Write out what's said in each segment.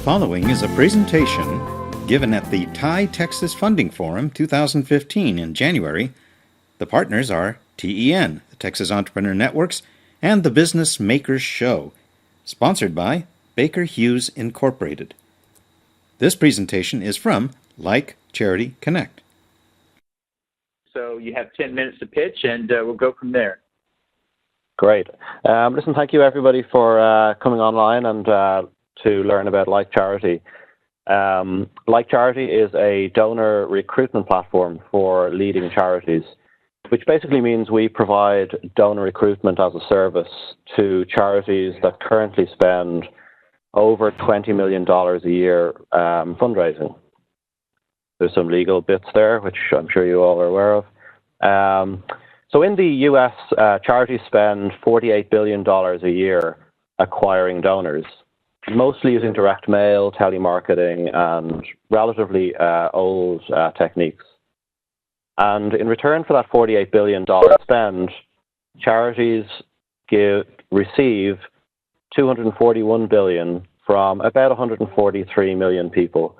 following is a presentation given at the TIE Texas Funding Forum 2015 in January. The partners are TEN, the Texas Entrepreneur Networks, and the Business Makers Show, sponsored by Baker Hughes Incorporated. This presentation is from LikeCharityConnect. So you have 10 minutes to pitch, and we'll go from there. Great. Listen, thank you everybody for coming online and to learn about Like Charity. Like Charity is a donor recruitment platform for leading charities, which basically means we provide donor recruitment as a service to charities that currently spend over $20 million a year fundraising. There's some legal bits there, which I'm sure you all are aware of. So in the US, charities spend $48 billion a year acquiring donors, mostly using direct mail, telemarketing, and relatively old techniques. And in return for that $48 billion spend, charities receive $241 billion from about 143 million people.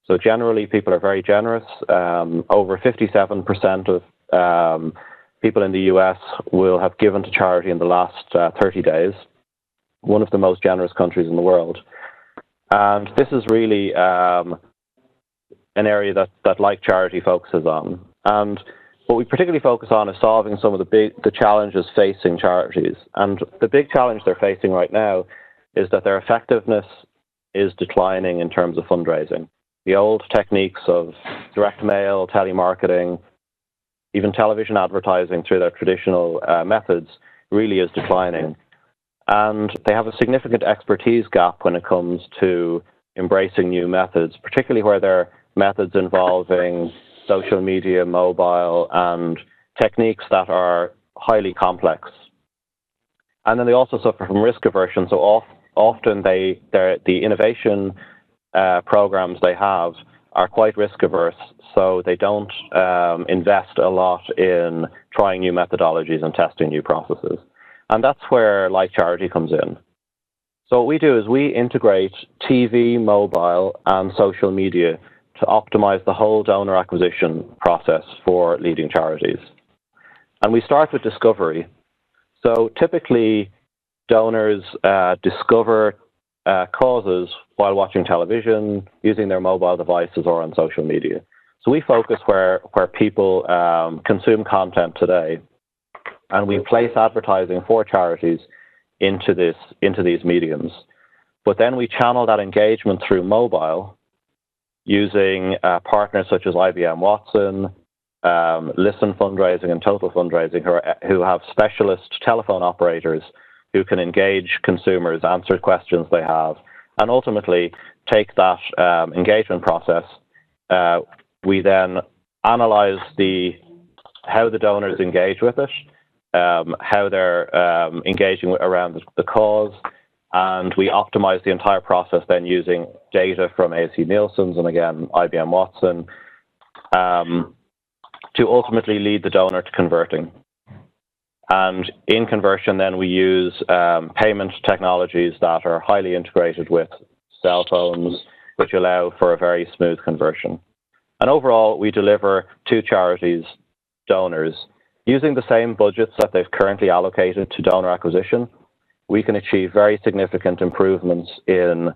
So generally, people are very generous. Over 57% of people in the US will have given to charity in the last 30 days, one of the most generous countries in the world. And this is really an area that Like Charity focuses on. And what we particularly focus on is solving some of the challenges facing charities. And the big challenge they're facing right now is that their effectiveness is declining in terms of fundraising. The old techniques of direct mail, telemarketing, even television advertising through their traditional methods really is declining. And they have a significant expertise gap when it comes to embracing new methods, particularly where they're methods involving social media, mobile, and techniques that are highly complex. And then they also suffer from risk aversion. So often the innovation programs they have are quite risk averse, so they don't invest a lot in trying new methodologies and testing new processes. And that's where Like Charity comes in. So what we do is we integrate TV, mobile, and social media to optimize the whole donor acquisition process for leading charities. And we start with discovery. So typically, donors discover causes while watching television, using their mobile devices, or on social media. So we focus where people consume content today, and we place advertising for charities into these mediums. But then we channel that engagement through mobile using partners such as IBM Watson, Listen Fundraising, and Total Fundraising, who have specialist telephone operators who can engage consumers, answer questions they have, and ultimately take that engagement process. We then analyze how the donors engage with it, how they're engaging around the cause, and we optimize the entire process then using data from AC Nielsen's and again IBM Watson to ultimately lead the donor to converting. And in conversion, then we use payment technologies that are highly integrated with cell phones, which allow for a very smooth conversion. And overall, we deliver to charities donors using the same budgets that they've currently allocated to donor acquisition. We can achieve very significant improvements in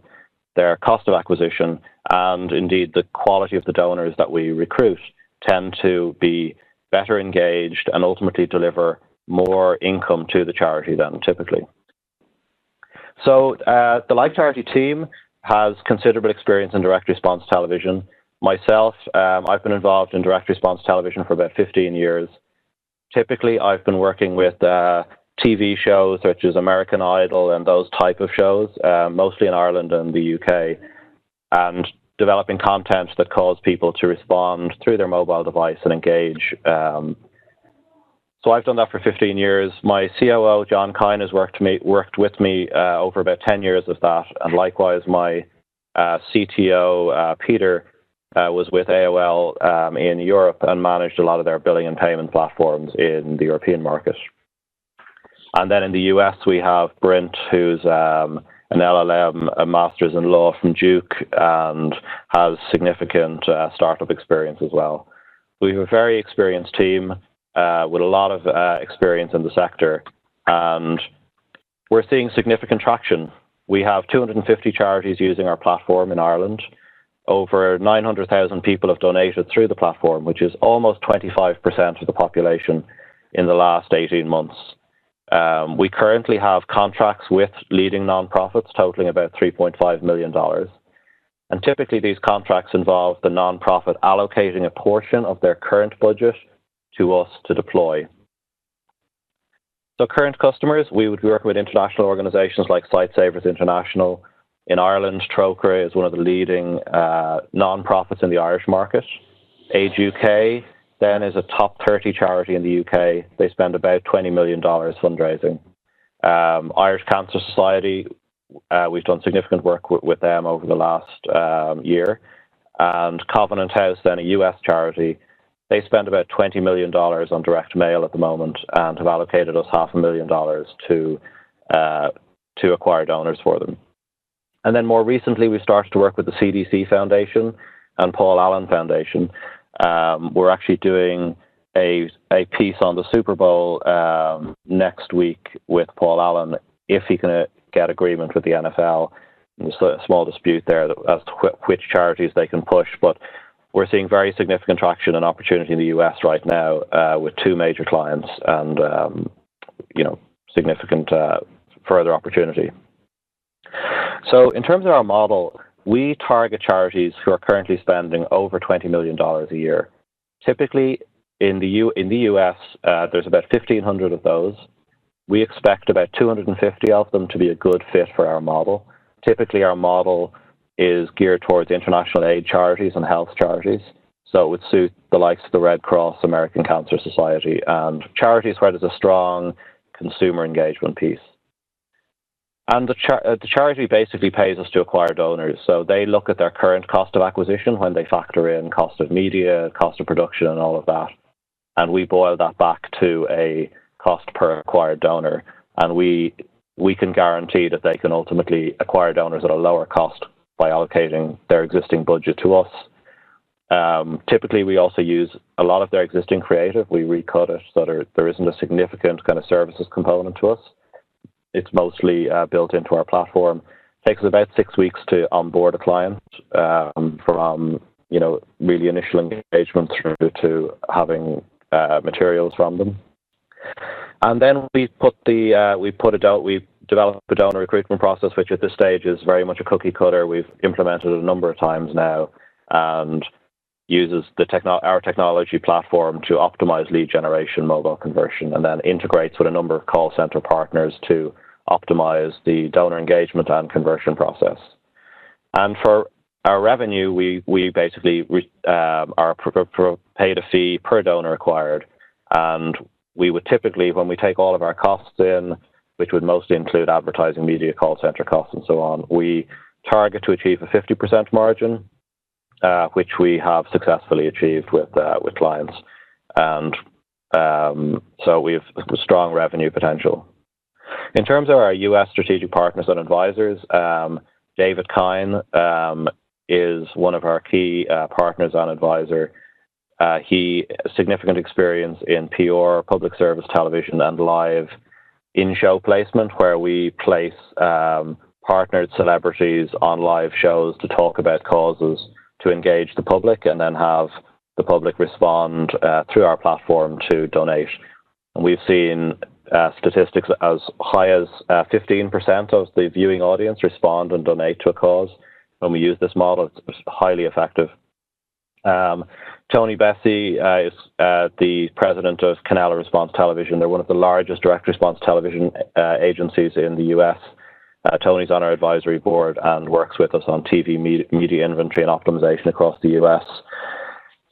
their cost of acquisition, and indeed the quality of the donors that we recruit tend to be better engaged and ultimately deliver more income to the charity than typically. So the Like Charity team has considerable experience in direct response television. Myself, I've been involved in direct response television for about 15 years. Typically, I've been working with TV shows such as American Idol and those type of shows, mostly in Ireland and the UK, and developing content that cause people to respond through their mobile device and engage. So I've done that for 15 years. My COO, John Kine, has worked with me over about 10 years of that. And likewise, my CTO, Peter, was with AOL in Europe and managed a lot of their billing and payment platforms in the European market. And then in the US, we have Brent, who's a an LLM, a master's in law from Duke, and has significant startup experience as well. We have a very experienced team with a lot of experience in the sector, and we're seeing significant traction. We have 250 charities using our platform in Ireland. Over 900,000 people have donated through the platform, which is almost 25% of the population in the last 18 months. We currently have contracts with leading nonprofits totaling about $3.5 million. And typically these contracts involve the nonprofit allocating a portion of their current budget to us to deploy. So current customers, we would work with international organizations like Sightsavers International. In Ireland, Trócaire is one of the leading non-profits in the Irish market. Age UK then is a top 30 charity in the UK. They spend about $20 million fundraising. Irish Cancer Society, we've done significant work with them over the last year. And Covenant House, then a US charity, they spend about $20 million on direct mail at the moment and have allocated us $500,000 to acquire donors for them. And then more recently, we started to work with the CDC Foundation and Paul Allen Foundation. We're actually doing a piece on the Super Bowl next week with Paul Allen if he can get agreement with the NFL. There's a small dispute there as to which charities they can push, but we're seeing very significant traction and opportunity in the US right now with two major clients and significant further opportunity. So in terms of our model, we target charities who are currently spending over $20 million a year. Typically, in the US, there's about 1,500 of those. We expect about 250 of them to be a good fit for our model. Typically, our model is geared towards international aid charities and health charities. So it would suit the likes of the Red Cross, American Cancer Society, and charities where there's a strong consumer engagement piece. And the charity basically pays us to acquire donors. So they look at their current cost of acquisition when they factor in cost of media, cost of production, and all of that. And we boil that back to a cost per acquired donor. And we can guarantee that they can ultimately acquire donors at a lower cost by allocating their existing budget to us. Typically, we also use a lot of their existing creative. We recut it so there isn't a significant kind of services component to us. It's mostly built into our platform. It takes us about 6 weeks to onboard a client from really initial engagement through to having materials from them. And then we develop a donor recruitment process, which at this stage is very much a cookie cutter. We've implemented it a number of times now and uses our technology platform to optimize lead generation, mobile conversion, and then integrates with a number of call center partners to optimize the donor engagement and conversion process. And for our revenue, we basically are paid a fee per donor acquired. And we would typically, when we take all of our costs in, which would mostly include advertising, media, call center costs, and so on, we target to achieve a 50% margin, which we have successfully achieved with clients. And so we have strong revenue potential. In terms of our US strategic partners and advisors, David Kine is one of our key partners and advisor. He has significant experience in PR, public service television, and live in-show placement, where we place partnered celebrities on live shows to talk about causes to engage the public and then have the public respond through our platform to donate. And we've seen statistics as high as 15% of the viewing audience respond and donate to a cause. When we use this model, it's highly effective. Tony Bessie is the president of Canela Response Television. They're one of the largest direct response television agencies in the US. Tony's on our advisory board and works with us on TV media inventory and optimization across the US.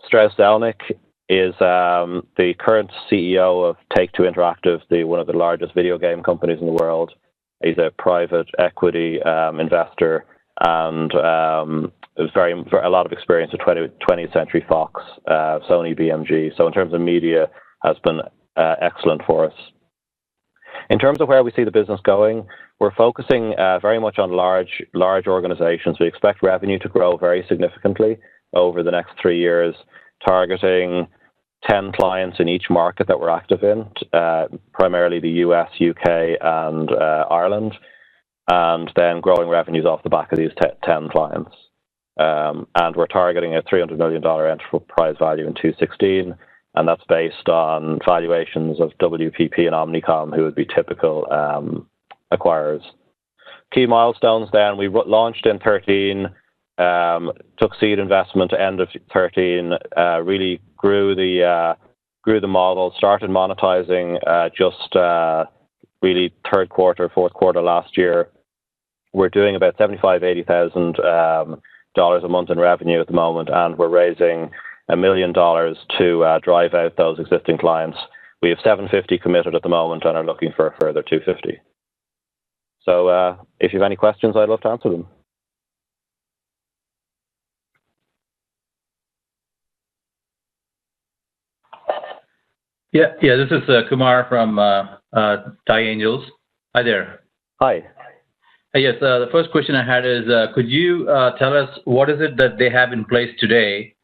Strauss Zelnick is the current CEO of Take-Two Interactive, one of the largest video game companies in the world. He's a private equity investor and there's a lot of experience with 20th Century Fox, Sony, BMG. So in terms of media, has been excellent for us. In terms of where we see the business going, we're focusing very much on large organizations. We expect revenue to grow very significantly over the next 3 years, targeting 10 clients in each market that we're active in, primarily the US, UK, and Ireland, and then growing revenues off the back of these 10 clients. And we're targeting a $300 million enterprise value in 2016, and that's based on valuations of WPP and Omnicom, who would be typical acquirers. Key milestones then, we launched in 13, took seed investment end of 13, really grew the model, started monetizing just really third quarter, fourth quarter last year. We're doing about $75,000-$80,000 a month in revenue at the moment, and we're raising $1 million to drive out those existing clients. We have 750 committed at the moment and are looking for a further 250. So if you have any questions, I'd love to answer them. Yeah. This is Kumar from Thai Angels. Hi there. Hi. Yes. The first question I had is, could you tell us what is it that they have in place today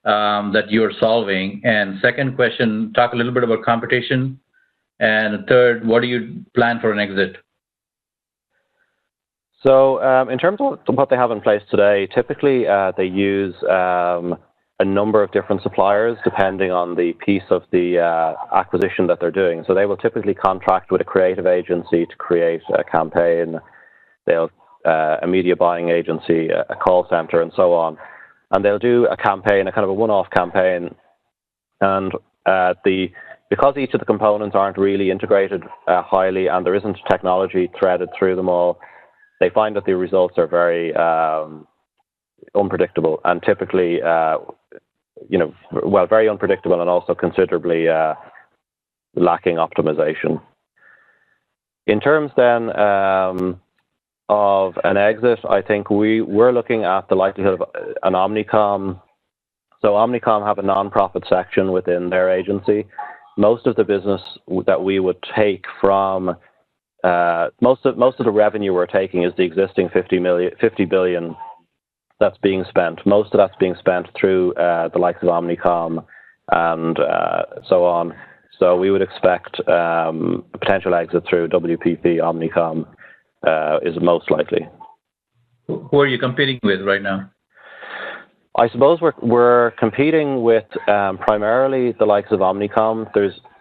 that you're solving? And second question, talk a little bit about competition. And third, what do you plan for an exit? So in terms of what they have in place today, typically they use a number of different suppliers depending on the piece of the acquisition that they're doing. So they will typically contract with a creative agency to create a campaign. They'll a media buying agency, a call center, and so on. And they'll do a campaign, a kind of a one-off campaign. And because each of the components aren't really integrated highly, and there isn't technology threaded through them all, they find that the results are very unpredictable and typically, very unpredictable and also considerably lacking optimization. In terms then of an exit, I think we're looking at the likelihood of an Omnicom. So Omnicom have a non-profit section within their agency. Most of the business that we would take from most of the revenue we're taking is the existing 50 billion that's being spent. Most of that's being spent through the likes of Omnicom and so on. So we would expect a potential exit through WPP, Omnicom is most likely. Who are you competing with right now? I suppose we're competing with primarily the likes of Omnicom.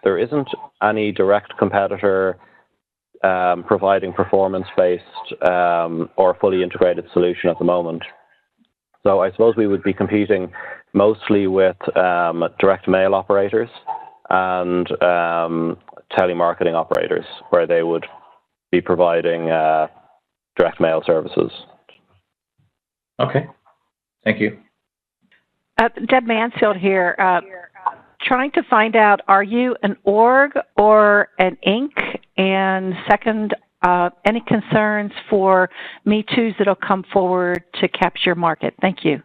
There isn't any direct competitor providing performance-based or fully integrated solution at the moment. So I suppose we would be competing mostly with direct mail operators and telemarketing operators, where they would be providing direct mail services. Okay. Thank you. Deb Mansfield here. Trying to find out, are you an org or an Inc? And second, any concerns for Me Too's that'll come forward to capture market? Thank you.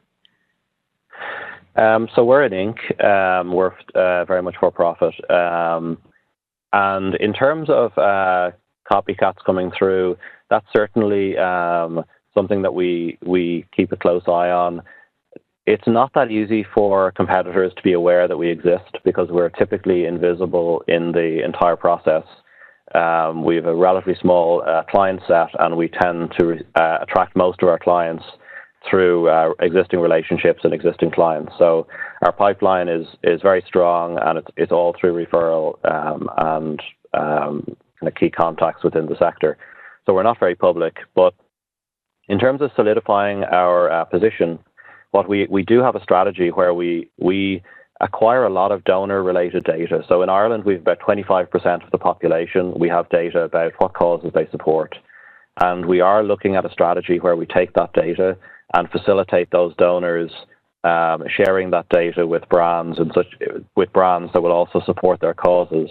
So we're an Inc. We're very much for profit. And in terms of copycats coming through, that's certainly something that we keep a close eye on. It's not that easy for competitors to be aware that we exist because we're typically invisible in the entire process. We have a relatively small client set, and we tend to attract most of our clients through existing relationships and existing clients. So our pipeline is very strong, and it's all through referral and kind of key contacts within the sector. So we're not very public, but in terms of solidifying our position, what we do have a strategy where we acquire a lot of donor-related data. So in Ireland, we have about 25% of the population. We have data about what causes they support. And we are looking at a strategy where we take that data and facilitate those donors sharing that data with brands with brands that will also support their causes.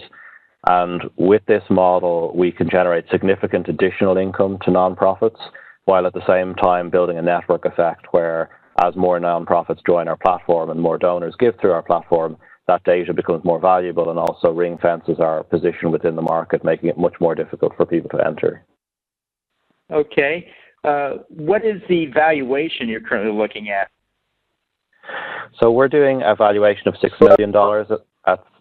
And with this model, we can generate significant additional income to nonprofits, while at the same time building a network effect where, as more nonprofits join our platform and more donors give through our platform, that data becomes more valuable, and also ring fences our position within the market, making it much more difficult for people to enter. Okay. What is the valuation you're currently looking at? So we're doing a valuation of $6 million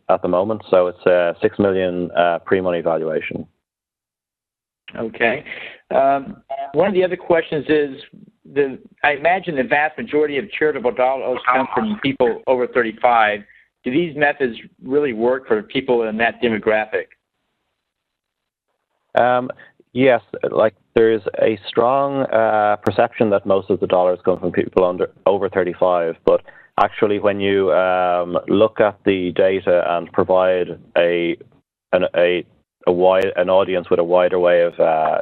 at the moment. So it's a $6 million pre-money valuation. Okay. One of the other questions is, I imagine the vast majority of charitable dollars come from people over 35. Do these methods really work for people in that demographic? Yes, like there's a strong perception that most of the dollars come from people over 35, but actually when you look at the data and provide an audience with a wider way of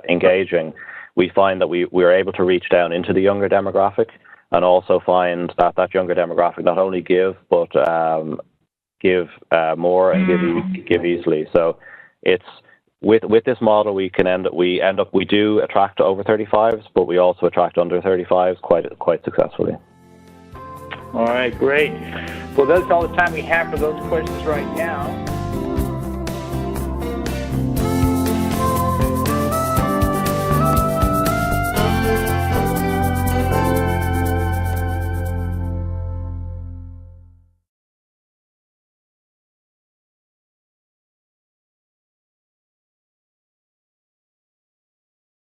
engaging, we find that we're able to reach down into the younger demographic, and also find that that younger demographic not only give, but give more and give easily. So it's with this model, we do attract over 35s, but we also attract under 35s quite successfully. All right, great. Well, that's all the time we have for those questions right now.